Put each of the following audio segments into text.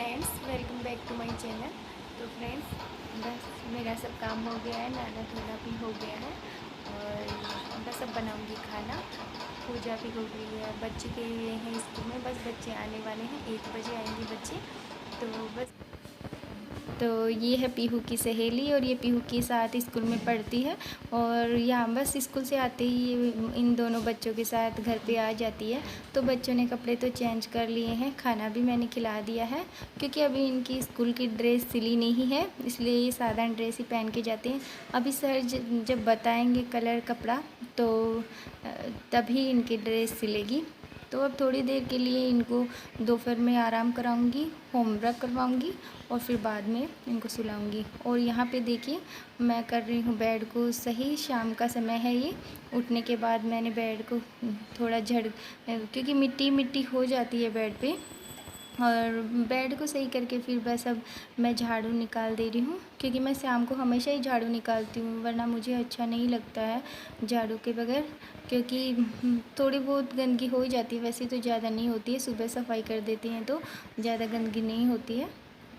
Friends, welcome back to my channel. तो friends, बस मेरा सब काम हो गया है, नहाना धोना भी हो गया है और बस अब बनाऊंगी खाना। पूजा भी हो गई है, बच्चे के लिए हैं स्कूल में, बस बच्चे आने वाले हैं, 1 बजे आएंगे बच्चे। तो बस ये है पीहू की सहेली और ये पीहू के साथ स्कूल में पढ़ती है और यहाँ बस स्कूल से आते ही इन दोनों बच्चों के साथ घर पे आ जाती है। तो बच्चों ने कपड़े तो चेंज कर लिए हैं, खाना भी मैंने खिला दिया है क्योंकि अभी इनकी स्कूल की ड्रेस सिली नहीं है, इसलिए ये साधारण ड्रेस ही पहन के जाते हैं। अभी सर जब बताएंगे कलर कपड़ा तो तभी इनकी ड्रेस सिलेगी। तो अब थोड़ी देर के लिए इनको दोपहर में आराम कराऊंगी, होमवर्क करवाऊंगी और फिर बाद में इनको सुलाऊंगी। और यहाँ पे देखिए मैं कर रही हूँ बेड को सही। शाम का समय है, ये उठने के बाद मैंने बेड को थोड़ा झड़, क्योंकि मिट्टी मिट्टी हो जाती है बेड पे, और बेड को सही करके फिर बस अब मैं झाड़ू निकाल दे रही हूँ क्योंकि मैं शाम को हमेशा ही झाड़ू निकालती हूँ, वरना मुझे अच्छा नहीं लगता है झाड़ू के बगैर, क्योंकि थोड़ी बहुत गंदगी हो ही जाती है। वैसे तो ज़्यादा नहीं होती है, सुबह सफाई कर देते हैं तो ज़्यादा गंदगी नहीं होती है।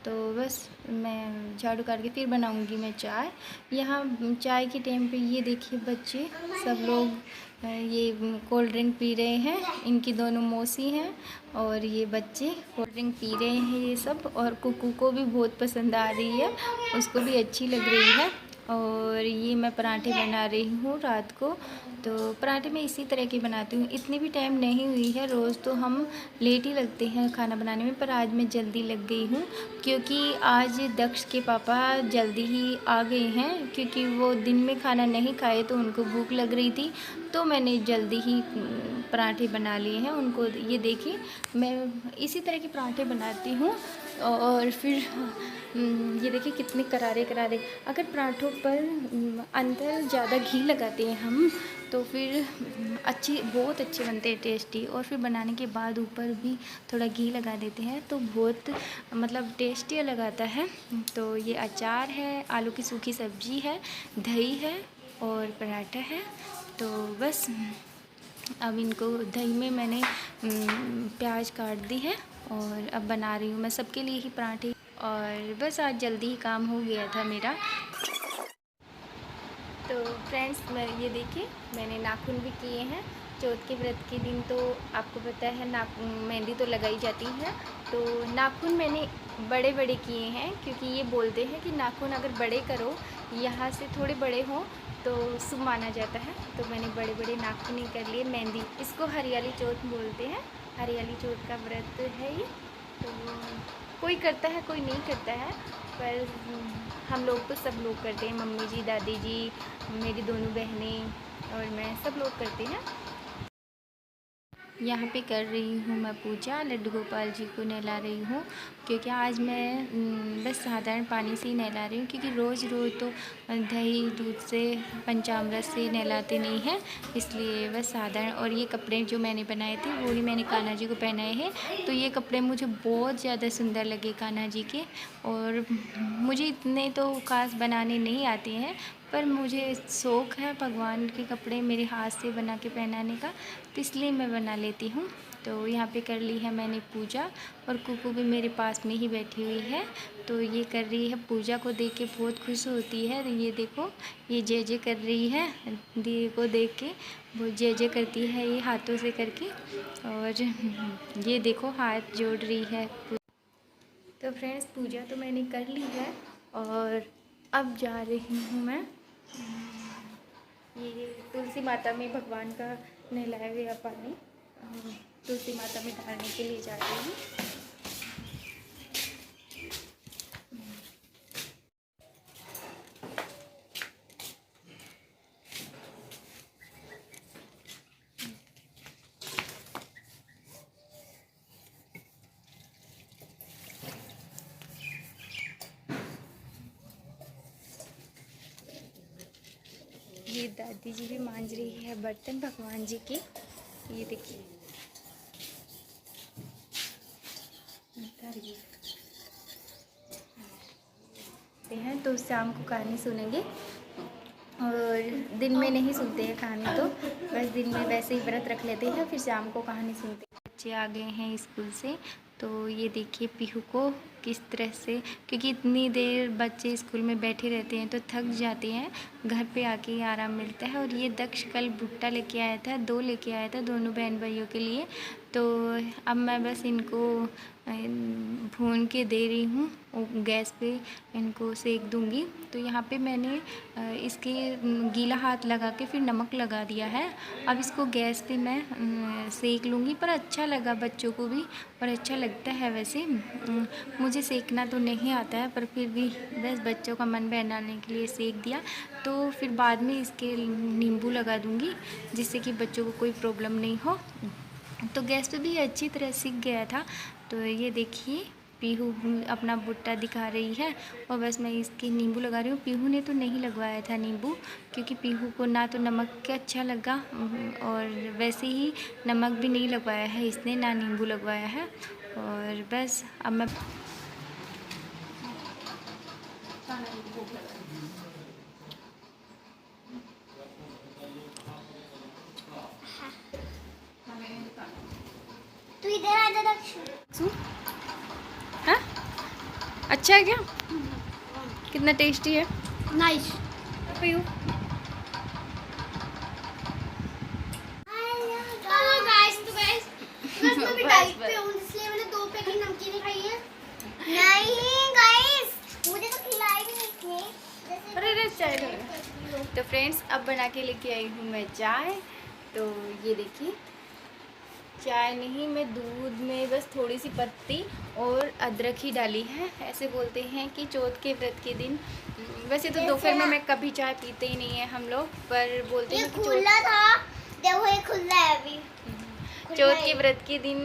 तो बस मैं झाड़ू काट के फिर बनाऊंगी मैं चाय। यहाँ चाय के टाइम पे ये देखिए बच्चे सब लोग ये कोल्ड ड्रिंक पी रहे हैं। इनकी दोनों मौसी हैं और ये बच्चे कोल्ड ड्रिंक पी रहे हैं ये सब, और कुकू को भी बहुत पसंद आ रही है, उसको भी अच्छी लग रही है। और ये मैं पराठे बना रही हूँ रात को। तो पराठे मैं इसी तरह के बनाती हूँ, इतनी भी टाइम नहीं हुई है, रोज़ तो हम लेट ही लगते हैं खाना बनाने में, पर आज मैं जल्दी लग गई हूँ क्योंकि आज दक्ष के पापा जल्दी ही आ गए हैं, क्योंकि वो दिन में खाना नहीं खाए तो उनको भूख लग रही थी। तो मैंने जल्दी ही पराठे बना लिए हैं उनको। ये देखिए मैं इसी तरह के पराठे बनाती हूँ। और फिर ये देखिए कितने करारे करारे। अगर पराठों पर अंदर ज़्यादा घी लगाते हैं हम तो फिर बहुत अच्छे बनते हैं, टेस्टी। और फिर बनाने के बाद ऊपर भी थोड़ा घी लगा देते हैं तो बहुत मतलब टेस्टी लगाता है। तो ये अचार है, आलू की सूखी सब्जी है, दही है और पराठा है। तो बस अब इनको दही में मैंने प्याज काट दी है और अब बना रही हूँ मैं सबके लिए ही पराठे। और बस आज जल्दी ही काम हो गया था मेरा। तो फ्रेंड्स, मैं ये देखिए मैंने नाखून भी किए हैं। चौथ के व्रत के दिन तो आपको पता है मेहंदी तो लगाई जाती है। तो नाखून मैंने बड़े बड़े किए हैं क्योंकि ये बोलते हैं कि नाखून अगर बड़े करो, यहाँ से थोड़े बड़े हों तो शुभ माना जाता है। तो मैंने बड़े बड़े नाखून ही कर लिए। मेहंदी, इसको हरियाली चौथ बोलते हैं, हरियाली चौथ का व्रत है ये। तो कोई करता है कोई नहीं करता है, पर हम लोग तो सब लोग करते हैं, मम्मी जी, दादी जी, मेरी दोनों बहनें और मैं, सब लोग करते हैं। यहाँ पे कर रही हूँ मैं पूजा, लड्डू गोपाल जी को नहला रही हूँ क्योंकि आज मैं बस साधारण पानी से ही नहला रही हूँ, क्योंकि रोज़ रोज़ तो दही दूध से पंचामृत से नहलाते नहीं हैं, इसलिए बस साधारण। और ये कपड़े जो मैंने बनाए थे वो ही मैंने कान्हा जी को पहनाए हैं। तो ये कपड़े मुझे बहुत ज़्यादा सुंदर लगे कान्हा जी के। और मुझे इतने तो खास बनाने नहीं आते हैं, पर मुझे शौक़ है भगवान के कपड़े मेरे हाथ से बना के पहनाने का, तो इसलिए मैं बना लेती हूँ। तो यहाँ पे कर ली है मैंने पूजा और कुकू भी मेरे पास में ही बैठी हुई है। तो ये कर रही है पूजा को देख के बहुत खुश होती है। ये देखो ये जय जय कर रही है, दीदी को देख के वो जय जय करती है ये हाथों से करके। और ये देखो हाथ जोड़ रही है। तो फ्रेंड्स, पूजा तो मैंने कर ली है और अब जा रही हूँ मैं ये तुलसी माता में भगवान का नहलाया हुआ पानी तुलसी माता में डालने के लिए जा रही हूँ। ये दादी जी भी मांज रही है बर्तन भगवान जी के। ये देखिए हैं। तो शाम को कहानी सुनेंगे और दिन में नहीं सुनते हैं कहानी, तो बस दिन में वैसे ही व्रत रख लेते हैं, फिर शाम को कहानी सुनते हैं। बच्चे आ गए हैं स्कूल से, तो ये देखिए पीहू को किस तरह से, क्योंकि इतनी देर बच्चे स्कूल में बैठे रहते हैं तो थक जाते हैं, घर पे आके ही आराम मिलता है। और ये दक्ष कल भुट्टा लेके आया था, 2 लेके आया था दोनों बहन भाइयों के लिए। तो अब मैं बस इनको भून के दे रही हूँ, गैस पे इनको सेक दूँगी। तो यहाँ पे मैंने इसके गीला हाथ लगा के फिर नमक लगा दिया है। अब इसको गैस पे मैं सेक लूँगी, पर अच्छा लगा बच्चों को भी और अच्छा लगता है। वैसे मुझे सेकना तो नहीं आता है, पर फिर भी बस बच्चों का मन बहलाने के लिए सेक दिया। तो फिर बाद में इसके नींबू लगा दूँगी, जिससे कि बच्चों को कोई प्रॉब्लम नहीं हो। तो गैस पे भी अच्छी तरह सीख गया था। तो ये देखिए पीहू अपना भुट्टा दिखा रही है और बस मैं इसकी नींबू लगा रही हूँ। पीहू ने तो नहीं लगवाया था नींबू, क्योंकि पीहू को ना तो नमक का अच्छा लगा और वैसे ही नमक भी नहीं लगवाया है इसने, ना नींबू लगवाया है। और बस अब मैं तू इधर आ जा दक्षु। हाँ अच्छा है क्या? कितना टेस्टी है। नाइस। पीहू हेलो गाइस, तो गाइस मैं भी डाइट पे हूं, इसलिए मैंने 2 पैकेट नमकीन खाई है। नहीं गाइस, मुझे तो खिलाई भी नहीं थी। अरे चाय तो फ्रेंड्स अब बना के लेके आई हूँ मैं चाय। तो ये देखिए चाय नहीं, मैं दूध में बस थोड़ी सी पत्ती और अदरक ही डाली है। ऐसे बोलते हैं कि चौथ के व्रत के दिन, वैसे तो दोपहर में मैं कभी चाय पीते ही नहीं है हम लोग, पर बोलते हैं कि खुला था, देखो ये खुला है अभी। चौथ के व्रत के दिन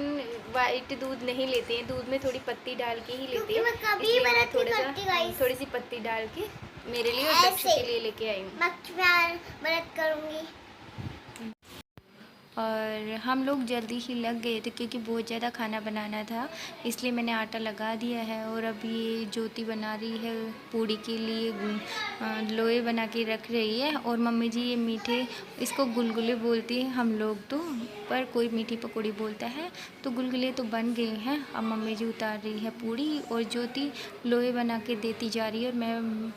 वाइट दूध नहीं लेते हैं, दूध में थोड़ी पत्ती डाल के ही लेते हैं। इसलिए मैं थोड़ी सी पत्ती डाल के मेरे लिए और दक्ष के लिए लेके आई हूँ। मैं व्रत करूँगी। और हम लोग जल्दी ही लग गए थे, क्योंकि बहुत ज़्यादा खाना बनाना था, इसलिए मैंने आटा लगा दिया है। और अब ये ज्योति बना रही है पूड़ी के लिए, लोए बना के रख रही है। और मम्मी जी ये मीठे, इसको गुलगुले बोलती है हम लोग तो, पर कोई मीठी पकौड़ी बोलता है। तो गुलगुले तो बन गए हैं, अब मम्मी जी उतार रही है पूड़ी और ज्योति लोए बना के देती जा रही है और मैं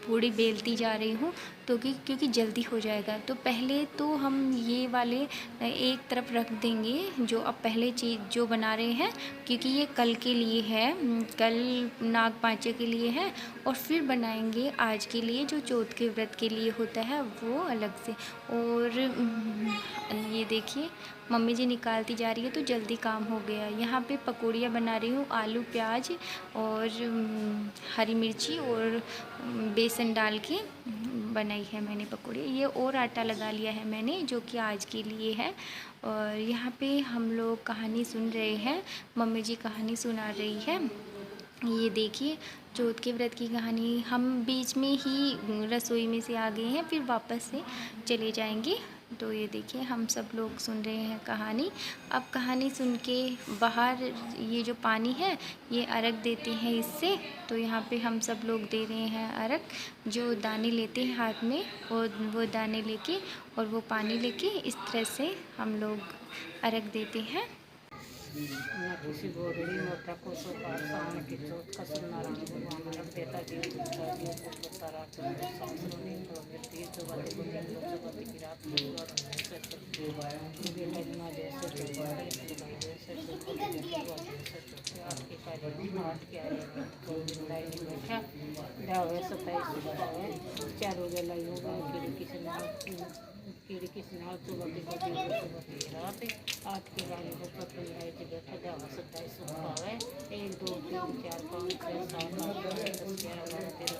पूड़ी बेलती जा रही हूँ। तो क्योंकि जल्दी हो जाएगा। तो पहले तो हम ये वाले एक तरफ रख देंगे जो अब पहले चीज़ जो बना रहे हैं, क्योंकि ये कल के लिए है, कल नाग पांचे के लिए है। और फिर बनाएंगे आज के लिए जो चौथ के व्रत के लिए होता है वो अलग से। और ये देखिए मम्मी जी निकालती जा रही है तो जल्दी काम हो गया। यहाँ पे पकौड़ियाँ बना रही हूँ, आलू प्याज और हरी मिर्ची और बेसन डाल के बनाई है मैंने पकौड़ी। ये और आटा लगा लिया है मैंने, जो कि आज के लिए है। और यहाँ पे हम लोग कहानी सुन रहे हैं, मम्मी जी कहानी सुना रही है। ये देखिए चौथ के व्रत की कहानी। हम बीच में ही रसोई में से आ गए हैं, फिर वापस से चले जाएंगे। तो ये देखिए हम सब लोग सुन रहे हैं कहानी। अब कहानी सुन के बाहर ये जो पानी है ये अर्घ देते हैं इससे। तो यहाँ पे हम सब लोग दे रहे हैं अर्घ, जो दाने लेते हैं हाथ में और वो दाने लेके और वो पानी लेके इस तरह से हम लोग अर्घ देते हैं। किसी गोरड़ी मोटा को सो पार सावन की चौथ का सत्यनारायण भगवान रख देता जीव दूसरा जीव पुत्र तारा शास्त्रों ने तो तीर जो वाले को दिन जो वाले की रात को बेटा बिना जैसे तो बारे जैसे तो जैसे आठ के कार्य आठ के आए तो जिंदाई में बैठा दावे 27 है 4 हो गया होगा कि किसी ने कीड़ी किसी नाल तो बड़ी बड़ी रात 8 के गाने को पत्र मिलाई थी बैठा जावा 27 सुखावे 1 2 3 4 5 6 7 8 9 10 11 12 13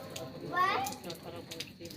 14 15 की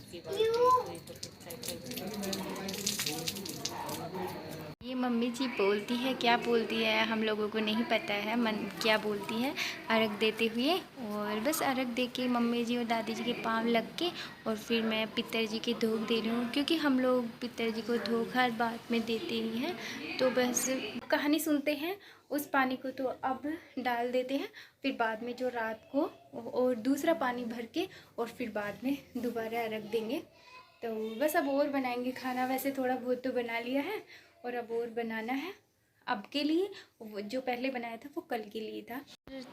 ये मम्मी जी बोलती है, क्या बोलती है हम लोगों को नहीं पता है मन क्या बोलती है अर्घ देते हुए। और बस अर्घ दे के मम्मी जी और दादी जी के पाँव लग के और फिर मैं पितर जी के धोख दे रही हूँ, क्योंकि हम लोग पितर जी को धोख हर बात में देते ही हैं। तो बस कहानी सुनते हैं, उस पानी को तो अब डाल देते हैं, फिर बाद में जो रात को और दूसरा पानी भर के और फिर बाद में दोबारा अर्घ देंगे। तो बस अब और बनाएंगे खाना, वैसे थोड़ा बहुत तो बना लिया है और अब और बनाना है। अब के लिए, जो पहले बनाया था वो कल के लिए था।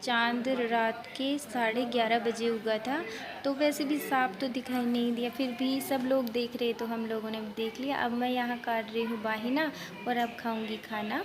चांद रात के 11:30 बजे उगा था, तो वैसे भी साफ तो दिखाई नहीं दिया, फिर भी सब लोग देख रहे तो हम लोगों ने देख लिया। अब मैं यहाँ काट रही हूँ बाहिना और अब खाऊंगी खाना।